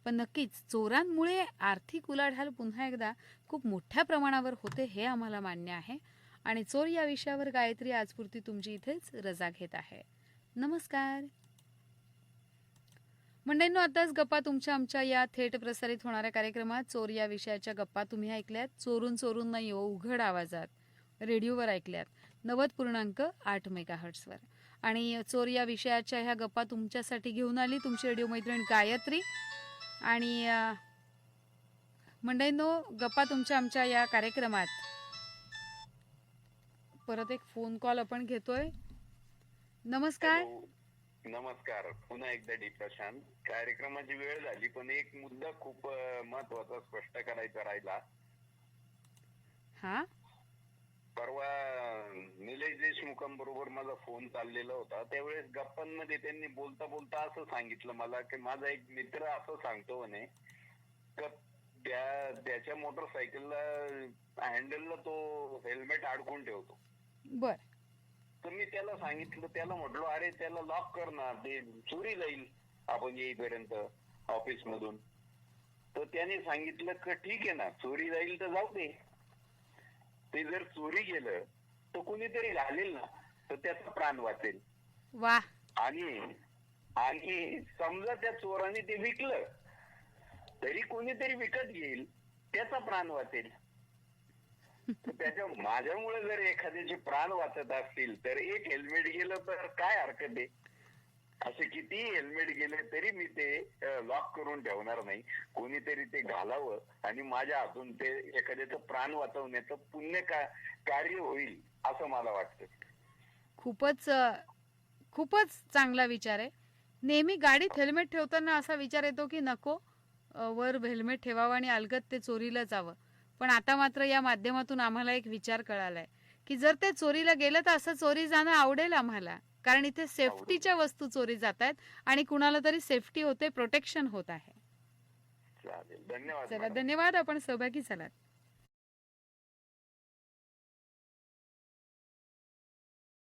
पण नक्कीच चोरांमुळे आर्थिक उलाढाल पुन्हा एकदा खूप मोठ्या प्रमाणावर होते हे आम्हाला मान्य आहे. आणि चोर या विषयावर गायत्री आजपुरती तुमची इथेच रजा घेत आहे. नमस्कार मंडळींनो, आताच गप्पा तुमच्या आमच्या या थेट प्रसारित होणाऱ्या कार्यक्रमात चोर या विषयाच्या गप्पा तुम्ही ऐकल्यात. चोरून चोरून नाही हो, उघड आवाजात रेडिओवर ऐकल्यात 90.8 मेगाहर्ट्झवर. आणि चोर या विषयाच्या ह्या गप्पा तुमच्यासाठी घेऊन आली तुमची रेडिओ मैत्रीण गायत्री. आणि मंडळींनो, गप्पा तुमच्या आमच्या या कार्यक्रमात परत एक फोन कॉल आपण घेतोय. नमस्कार. नमस्कार. पुन्हा एकदा डी प्रशांत. कार्यक्रमाची वेळ झाली पण एक मुद्दा खूप महत्वाचा स्पष्ट करायचा राहिला. हा, परवा निलेश देशमुखांबरोबर माझा फोन चाललेला होता. त्यावेळेस गप्पांमध्ये त्यांनी बोलता बोलता असं सांगितलं मला की माझा एक मित्र असं सांगतो म्हणे त्याच्या मोटरसायकलला हँडलला तो हेल्मेट अडकून ठेवतो. बर. तर मी त्याला सांगितलं, त्याला म्हटलो अरे त्याला लॉक कर ना, ते चोरी जाईल आपण येईपर्यंत ऑफिस मधून. तर त्याने सांगितलं की ठीक आहे ना, चोरी जाईल तर जाऊ दे, ते जर चोरी गेलं तर कुणीतरी घालेल ना, तर त्याचा प्राण वाचेल. वा. आणि समजा त्या चोराने ते विकलं तरी कोणीतरी विकत घेईल, त्याचा प्राण वाचेल. त्याच्या माझ्यामुळे जर एखाद्याचे प्राण वाचत असतील तर एक हेल्मेट गेलं तर काय हरकत आहे. असे किती हेल्मेट गेले तरी मी ते लॉक करून ठेवणार नाही. कोणीतरी ते घालावं आणि माझ्या हातून ते एखाद्याचं प्राण वाचवण्याचं पुण्य कार्य होईल असं मला वाटतं. खूपच खूपच चांगला विचार आहे. नेहमी गाडीत हेल्मेट ठेवताना असा विचार येतो की नको, वर हेल्मेट ठेवावं आणि अलगद ते चोरीला जावं. पण आता मात्र या माध्यमातून आम्हाला एक विचार कळालाय की जर ते चोरीला गेलं तर असं चोरी जाणं आवडेल आम्हाला, कारण इथे सेफ्टीच्या वस्तू चोरी जात आहेत आणि कुणाला तरी सेफ्टी होते, प्रोटेक्शन होत आहे. चालेल, धन्यवाद. चला, धन्यवाद. आपण सहभागी झालात.